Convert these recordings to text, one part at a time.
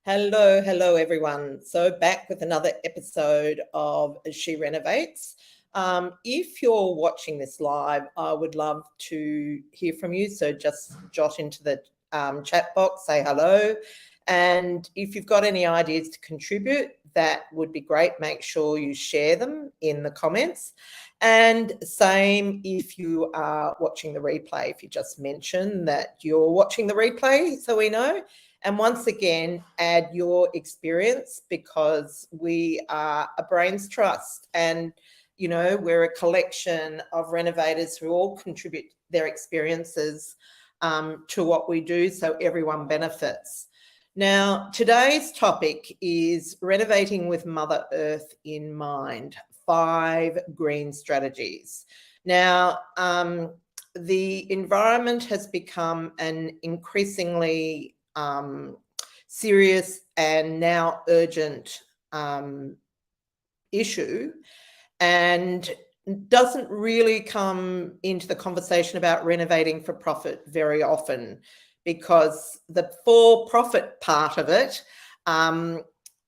Hello, everyone. So back with another episode of She Renovates. If you're watching this live, I would love to hear from you. So just jot into the chat box, say hello. And if you've got any ideas to contribute, that would be great. Make sure you share them in the comments. And same if you are watching the replay, if you just mention that you're watching the replay so we know. And once again, add your experience because we are a brains trust and, we're a collection of renovators who all contribute their experiences to what we do so everyone benefits. Now, today's topic is renovating with Mother Earth in mind, 5 green strategies. Now, the environment has become an increasingly serious and now urgent issue, and doesn't really come into the conversation about renovating for profit very often, because the for-profit part of it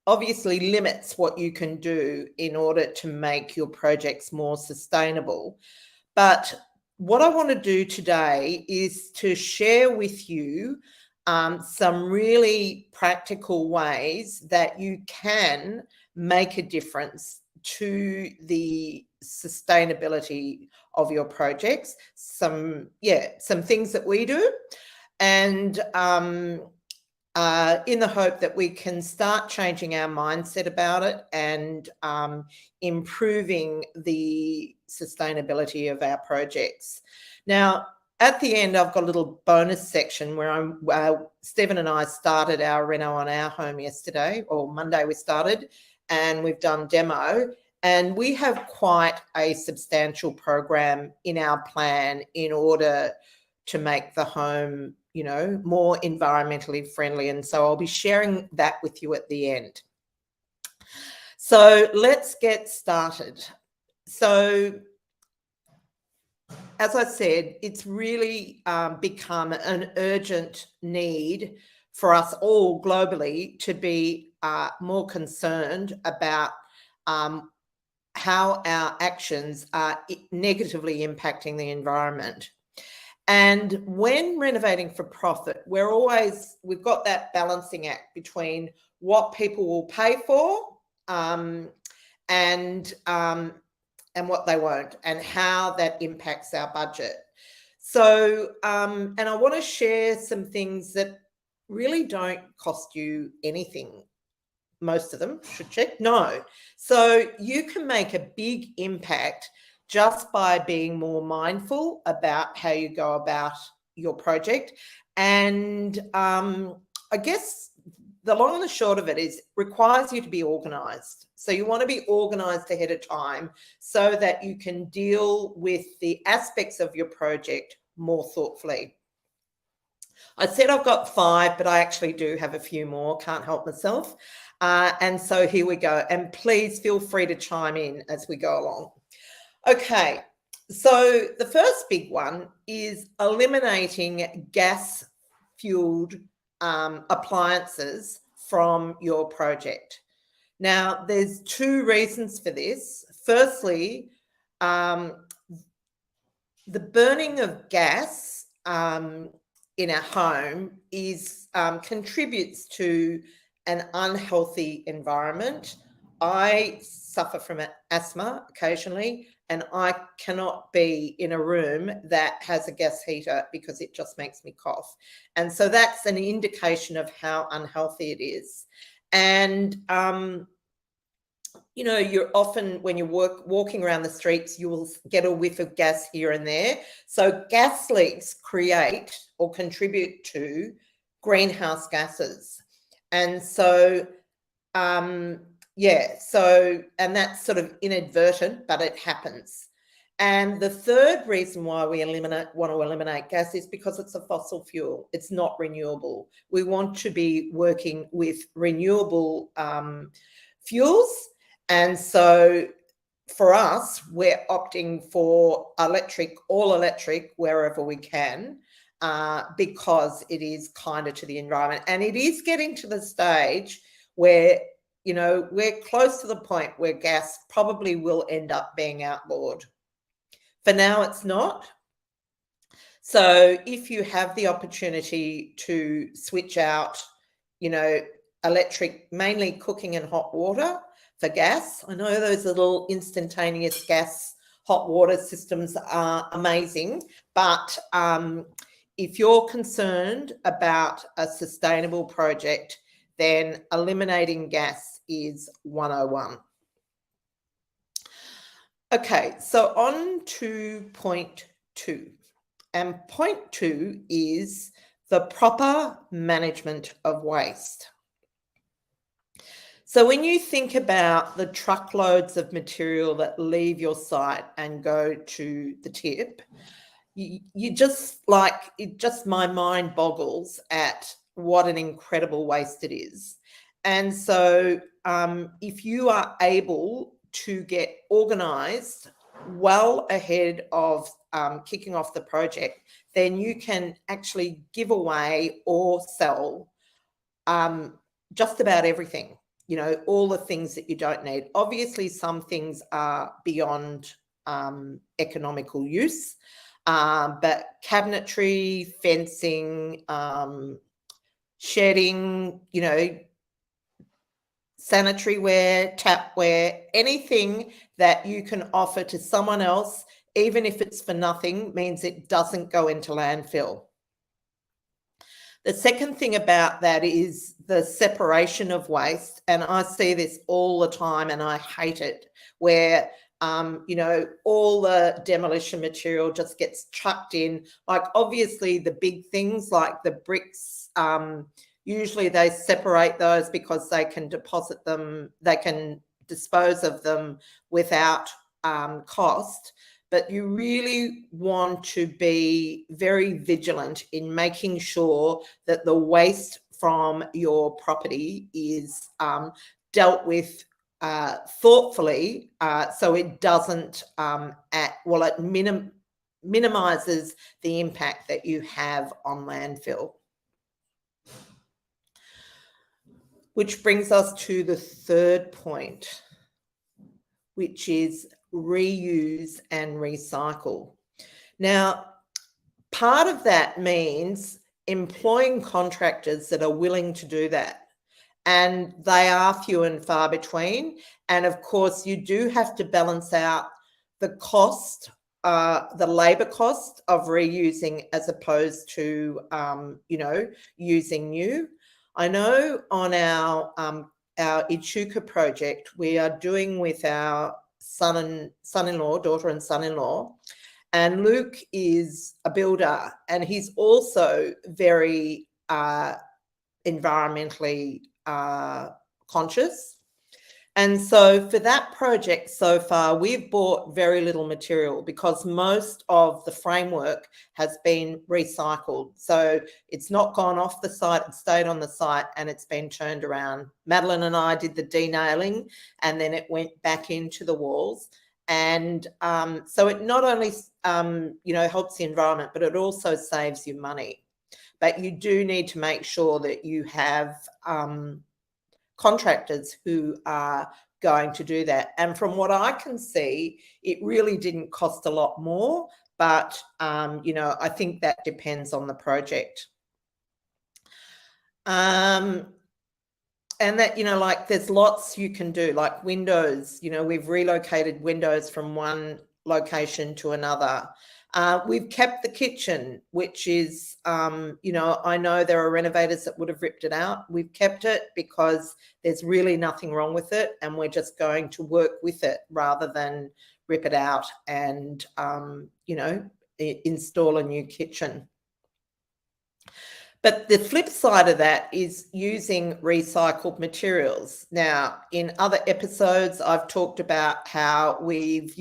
obviously limits what you can do in order to make your projects more sustainable. But what I want to do today is to share with you some really practical ways that you can make a difference to the sustainability of your projects. Some things that we do, and in the hope that we can start changing our mindset about it and improving the sustainability of our projects. Now, at the end, I've got a little bonus section where Stephen and I started our reno on our home yesterday, or Monday we started, and we've done demo. And we have quite a substantial program in our plan in order to make the home, more environmentally friendly. And so I'll be sharing that with you at the end. So let's get started. So, as I said, it's really become an urgent need for us all globally to be more concerned about how our actions are negatively impacting the environment. And when renovating for profit, we've got that balancing act between what people will pay for and what they won't, and how that impacts our budget. So, and I want to share some things that really don't cost you anything. Most of them should check. No. So you can make a big impact just by being more mindful about how you go about your project. And I guess the long and the short of it is requires you to be organised. So you want to be organised ahead of time so that you can deal with the aspects of your project more thoughtfully. I said I've got 5, but I actually do have a few more. Can't help myself. And so here we go. And please feel free to chime in as we go along. Okay, so the first big one is eliminating gas-fueled appliances from your project. Now, there's 2 reasons for this. Firstly, the burning of gas in our home contributes to an unhealthy environment. I suffer from asthma occasionally, and I cannot be in a room that has a gas heater because it just makes me cough. And so that's an indication of how unhealthy it is. And, you're often, when you're walking around the streets, you will get a whiff of gas here and there. So gas leaks create or contribute to greenhouse gases. And so, and that's sort of inadvertent, but it happens. And the third reason why we want to eliminate gas is because it's a fossil fuel. It's not renewable. We want to be working with renewable fuels. And so for us, we're opting for all electric wherever we can. because it is kinder to the environment. And it is getting to the stage where, we're close to the point where gas probably will end up being outlawed. For now, it's not. So if you have the opportunity to switch out, electric, mainly cooking and hot water for gas, I know those little instantaneous gas hot water systems are amazing, but if you're concerned about a sustainable project, then eliminating gas is 101. Okay, so on to point 2. And point 2 is the proper management of waste. So when you think about the truckloads of material that leave your site and go to the tip, you just my mind boggles at what an incredible waste it is. And so if you are able to get organised well ahead of kicking off the project, then you can actually give away or sell just about everything, all the things that you don't need. Obviously, some things are beyond economical use, but cabinetry, fencing, shedding, sanitary ware, tapware, anything that you can offer to someone else, even if it's for nothing, means it doesn't go into landfill. The second thing about that is the separation of waste. And I see this all the time and I hate it, where, all the demolition material just gets chucked in. Like obviously the big things like the bricks, usually they separate those because they can deposit them, they can dispose of them without cost. But you really want to be very vigilant in making sure that the waste from your property is dealt with thoughtfully, so it doesn't it minimizes the impact that you have on landfill. Which brings us to the third point, which is reuse and recycle. Now, part of that means employing contractors that are willing to do that. And they are few and far between. And of course, you do have to balance out the cost, the labor cost of reusing as opposed to, using new. I know on our Echuca project, we are doing with our son-in-law, daughter and son-in-law, and Luke is a builder and he's also very environmentally conscious. And so for that project so far, we've bought very little material because most of the framework has been recycled. So it's not gone off the site, it stayed on the site and it's been turned around. Madeline and I did the denailing and then it went back into the walls. And so it not only, helps the environment, but it also saves you money. But you do need to make sure that you have contractors who are going to do that. And from what I can see, it really didn't cost a lot more, but, I think that depends on the project. And that, there's lots you can do, like windows, we've relocated windows from one location to another. We've kept the kitchen, which is, I know there are renovators that would have ripped it out. We've kept it because there's really nothing wrong with it and we're just going to work with it rather than rip it out and, install a new kitchen. But the flip side of that is using recycled materials. Now, in other episodes, I've talked about how we've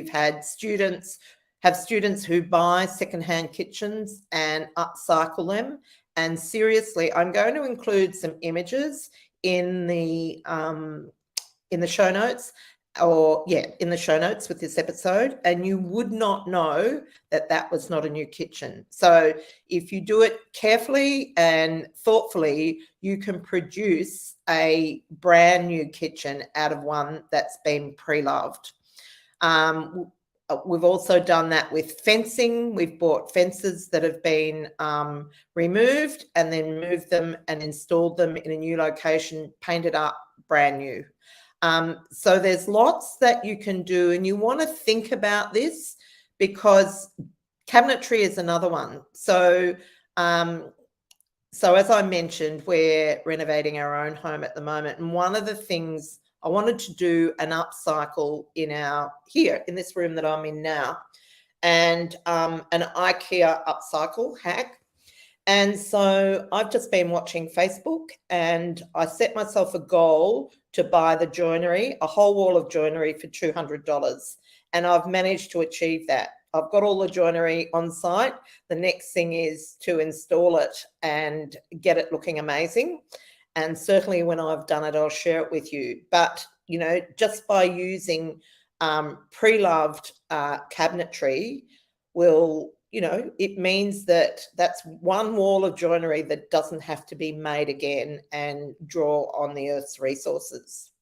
had students who buy secondhand kitchens and upcycle them. And seriously, I'm going to include some images in the show notes. in the show notes with this episode, and you would not know that that was not a new kitchen. So if you do it carefully and thoughtfully, you can produce a brand new kitchen out of one that's been pre-loved. We've also done that with fencing. We've bought fences that have been removed and then moved them and installed them in a new location, painted up brand new. So there's lots that you can do, and you want to think about this because cabinetry is another one. So as I mentioned, we're renovating our own home at the moment, and one of the things I wanted to do an upcycle in this room that I'm in now, and an IKEA upcycle hack. And so I've just been watching Facebook, and I set myself a goal to buy the joinery, a whole wall of joinery for $200. And I've managed to achieve that. I've got all the joinery on site. The next thing is to install it and get it looking amazing. And certainly when I've done it, I'll share it with you. But, just by using pre-loved cabinetry it means that that's one wall of joinery that doesn't have to be made again and draw on the earth's resources.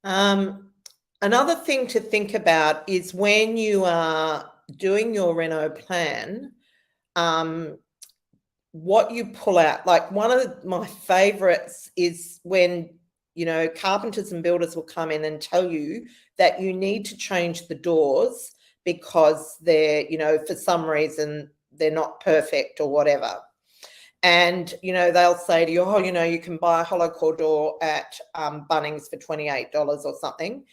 Another thing to think about is when you are doing your reno plan, what you pull out. Like, one of my favorites is when, carpenters and builders will come in and tell you that you need to change the doors because they're, for some reason, they're not perfect or whatever. And, they'll say to you, you can buy a hollow core door at Bunnings for $28 or something.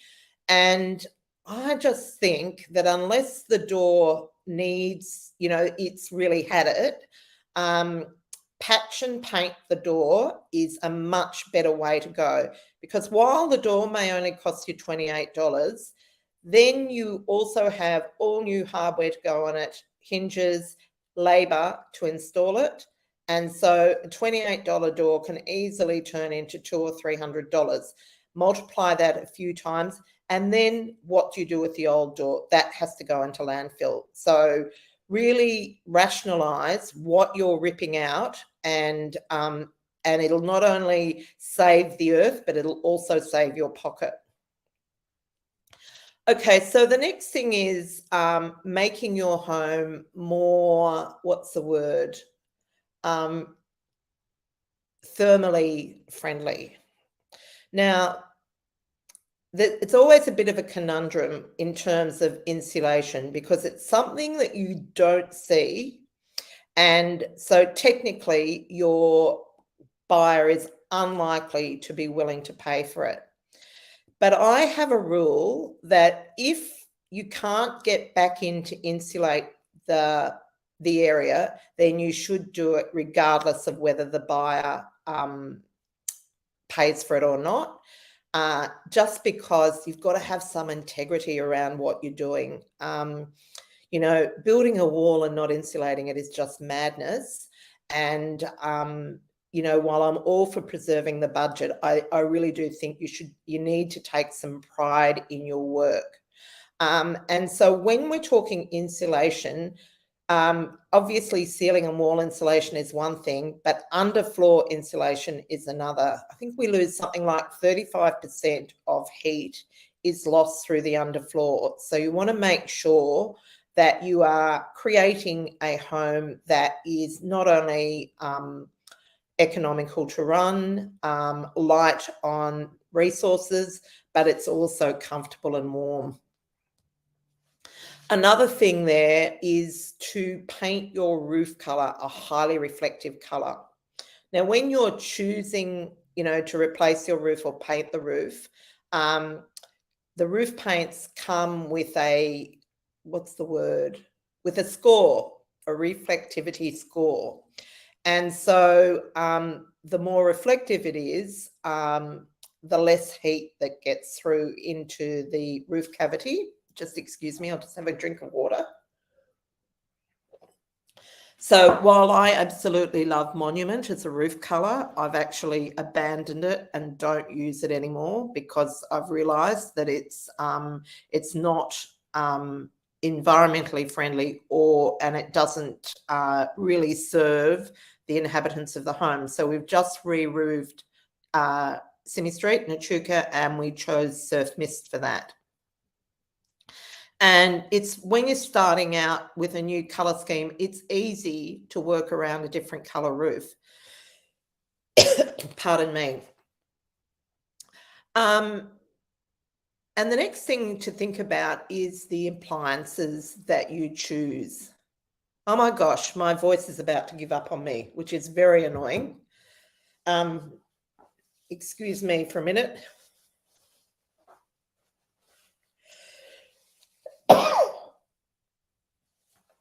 And I just think that unless the door needs, it's really had it, patch and paint the door is a much better way to go. Because while the door may only cost you $28, then you also have all new hardware to go on it, hinges, labour to install it. And so a $28 door can easily turn into $200 or $300. Multiply that a few times. And then what do you do with the old door? That has to go into landfill. So really rationalise what you're ripping out, and it'll not only save the earth, but it'll also save your pocket. Okay, so the next thing is making your home more, thermally friendly. Now, it's always a bit of a conundrum in terms of insulation because it's something that you don't see. And so technically your buyer is unlikely to be willing to pay for it. But I have a rule that if you can't get back in to insulate the area, then you should do it regardless of whether the buyer pays for it or not. Just because you've got to have some integrity around what you're doing. Building a wall and not insulating it is just madness. And, while I'm all for preserving the budget, I really do think you need to take some pride in your work. And so when we're talking insulation, obviously ceiling and wall insulation is one thing, but underfloor insulation is another. I think we lose something like 35% of heat is lost through the underfloor. So you want to make sure that you are creating a home that is not only economical to run, light on resources, but it's also comfortable and warm. Another thing there is to paint your roof colour a highly reflective colour. Now, when you're choosing, to replace your roof or paint the roof paints come with with a score, a reflectivity score. And so the more reflective it is, the less heat that gets through into the roof cavity. Just excuse me, I'll just have a drink of water. So while I absolutely love Monument as a roof colour, I've actually abandoned it and don't use it anymore because I've realised that it's not environmentally friendly, and it doesn't really serve the inhabitants of the home. So we've just re-roofed Simi Street, Echuca, and we chose Surf Mist for that. And it's when you're starting out with a new colour scheme, it's easy to work around a different colour roof. Pardon me. And the next thing to think about is the appliances that you choose. Oh my gosh, my voice is about to give up on me, which is very annoying. Excuse me for a minute.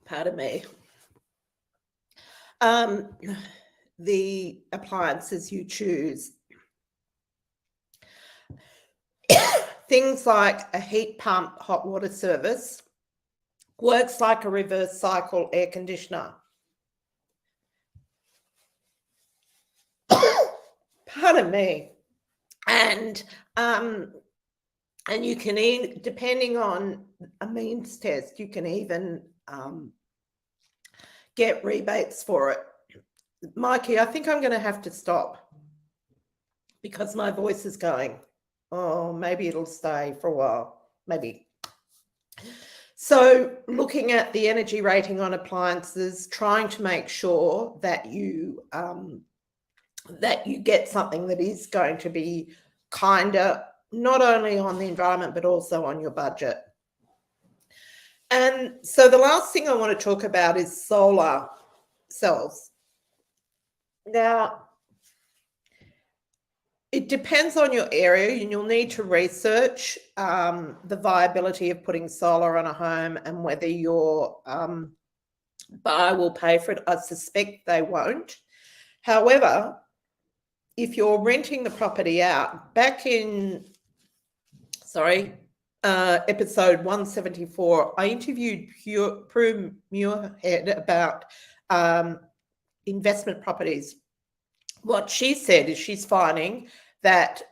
Pardon me. The appliances you choose. Things like a heat pump hot water service works like a reverse cycle air conditioner. Pardon me. And you can, depending on a means test, you can even get rebates for it. Mikey, I think I'm going to have to stop because my voice is going. Oh, maybe it'll stay for a while. Maybe. So looking at the energy rating on appliances, trying to make sure that you get something that is going to be kinder, not only on the environment, but also on your budget. And so the last thing I want to talk about is solar cells. Now, it depends on your area, and you'll need to research the viability of putting solar on a home and whether your buyer will pay for it. I suspect they won't. However, if you're renting the property out, back in, episode 174, I interviewed Prue Muirhead about investment properties. What she said is she's finding that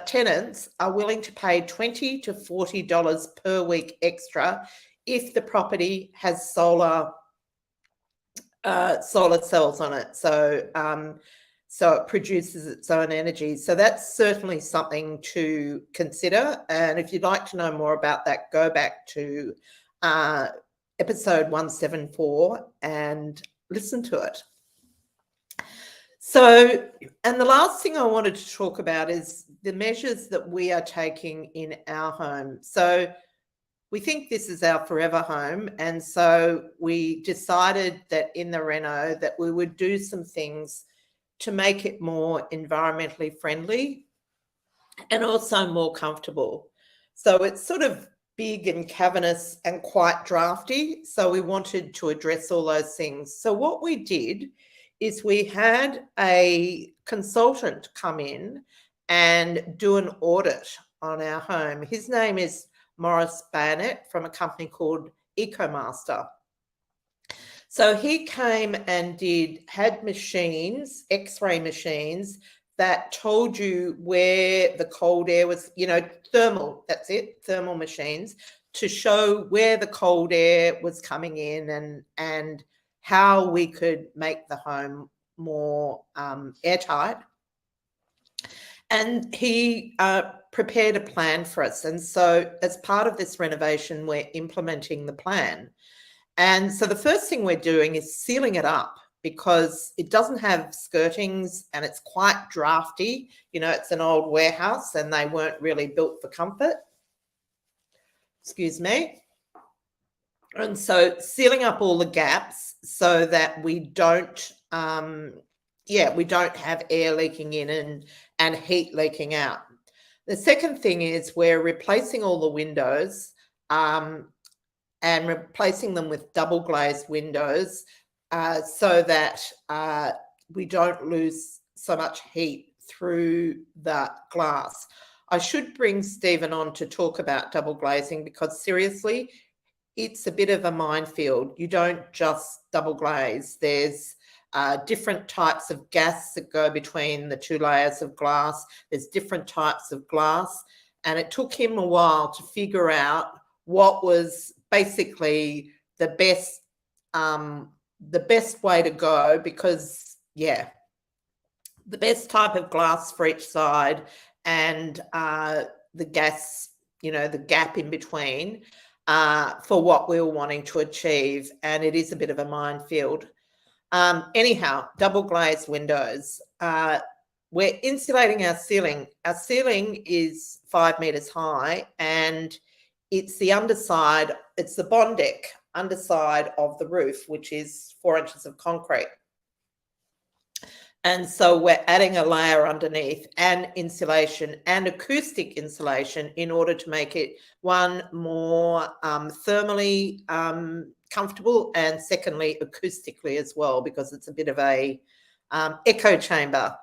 tenants are willing to pay $20 to $40 per week extra if the property has solar cells on it. So it produces its own energy. So that's certainly something to consider. And if you'd like to know more about that, go back to episode 174 and listen to it. So, and the last thing I wanted to talk about is the measures that we are taking in our home. So we think this is our forever home. And so we decided that in the reno that we would do some things to make it more environmentally friendly and also more comfortable. So it's sort of big and cavernous and quite drafty. So we wanted to address all those things. So what we did is we had a consultant come in and do an audit on our home. His name is Morris Barnett from a company called EcoMaster. So he came and had machines, X-ray machines, that told you where the cold air was, thermal, that's it, thermal machines, to show where the cold air was coming in and how we could make the home more airtight. And he prepared a plan for us. And so as part of this renovation, we're implementing the plan. And so the first thing we're doing is sealing it up because it doesn't have skirtings and it's quite drafty. It's an old warehouse and they weren't really built for comfort. Excuse me. And so sealing up all the gaps so that we don't have air leaking in and heat leaking out. The second thing is we're replacing all the windows and replacing them with double glazed windows so that we don't lose so much heat through the glass. I should bring Stephen on to talk about double glazing because seriously, it's a bit of a minefield. You don't just double glaze. There's different types of gas that go between the two layers of glass. There's different types of glass. And it took him a while to figure out what was basically the best way to go, because, yeah, the best type of glass for each side, and the gas, the gap in between, for what we were wanting to achieve. And it is a bit of a minefield. Anyhow, double glazed windows. We're insulating our ceiling. Our ceiling is 5 meters high, and it's the underside, it's the bond deck underside of the roof, which is 4 inches of concrete. And so we're adding a layer underneath, and insulation and acoustic insulation, in order to make it, one, more thermally comfortable, and secondly, acoustically as well, because it's a bit of a echo chamber.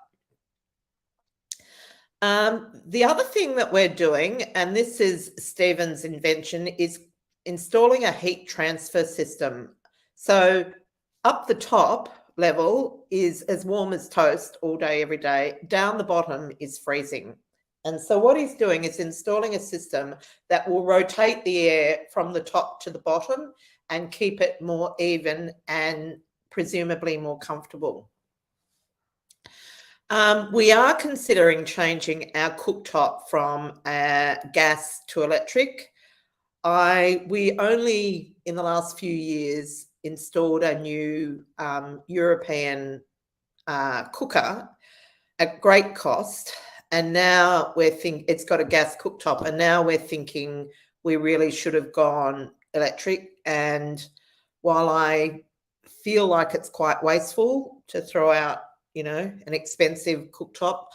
The other thing that we're doing, and this is Stephen's invention, is installing a heat transfer system. So up the top level is as warm as toast all day, every day. Down the bottom is freezing. And so what he's doing is installing a system that will rotate the air from the top to the bottom and keep it more even and presumably more comfortable. We are considering changing our cooktop from gas to electric. We only, in the last few years, installed a new European cooker at great cost, and now it's got a gas cooktop, and now we're thinking we really should have gone electric. And while I feel like it's quite wasteful to throw out, an expensive cooktop,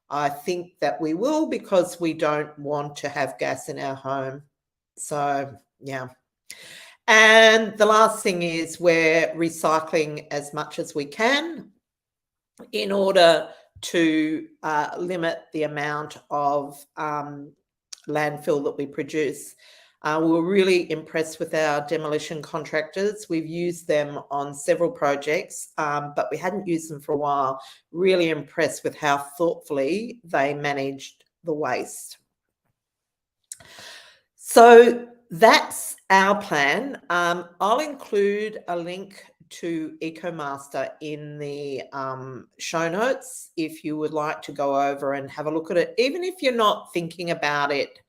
I think that we will, because we don't want to have gas in our home. So, yeah. And the last thing is we're recycling as much as we can in order to limit the amount of landfill that we produce. We were really impressed with our demolition contractors. We've used them on several projects, but we hadn't used them for a while. Really impressed with how thoughtfully they managed the waste. So that's our plan. I'll include a link to EcoMaster in the show notes if you would like to go over and have a look at it. Even if you're not thinking about it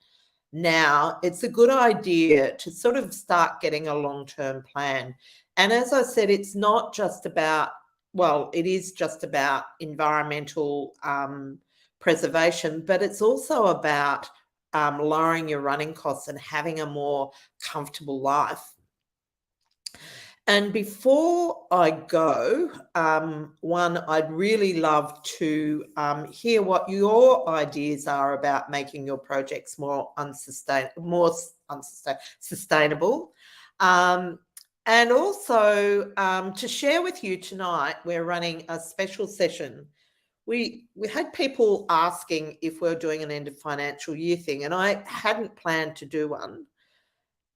now, it's a good idea to sort of start getting a long-term plan. And as I said, it's not just about, well, it is just about environmental preservation, but it's also about lowering your running costs and having a more comfortable life. And before I go, I'd really love to hear what your ideas are about making your projects more sustainable. And also to share with you tonight, we're running a special session. We had people asking if we're doing an end of financial year thing, and I hadn't planned to do one.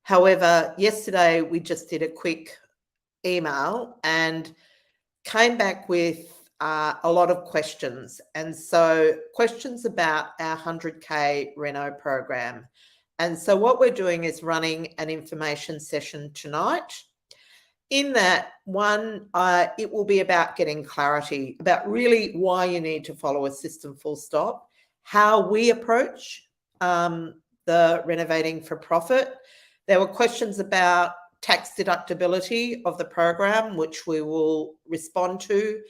However, yesterday we just did a quick email and came back with a lot of questions. And so questions about our 100K Reno program. And so what we're doing is running an information session tonight. In that one, it will be about getting clarity about really why you need to follow a system full stop, how we approach the Renovating for Profit. There were questions about tax deductibility of the program, which we will respond to.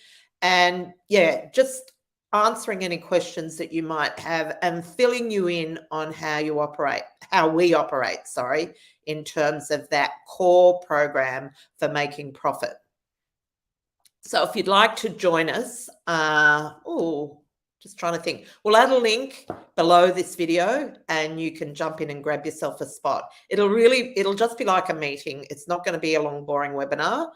And yeah, just answering any questions that you might have and filling you in on how we operate, in terms of that core program for making profit. So if you'd like to join us, just trying to think. We'll add a link below this video and you can jump in and grab yourself a spot. It'll just be like a meeting. It's not going to be a long, boring webinar.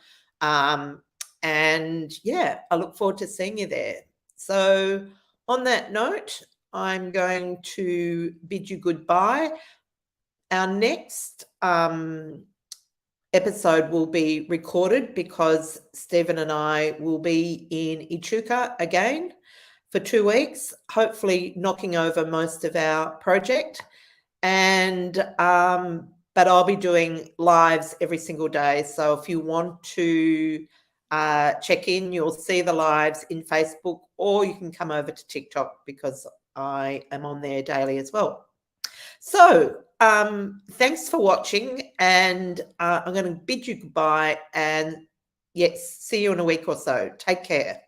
And yeah, I look forward to seeing you there. So on that note, I'm going to bid you goodbye. Our next episode will be recorded because Stephen and I will be in Echuca again for 2 weeks, hopefully knocking over most of our project. And but I'll be doing lives every single day. So if you want to check in, you'll see the lives in Facebook, or you can come over to TikTok because I am on there daily as well. So thanks for watching, and I'm going to bid you goodbye, and yes, see you in a week or so. Take care.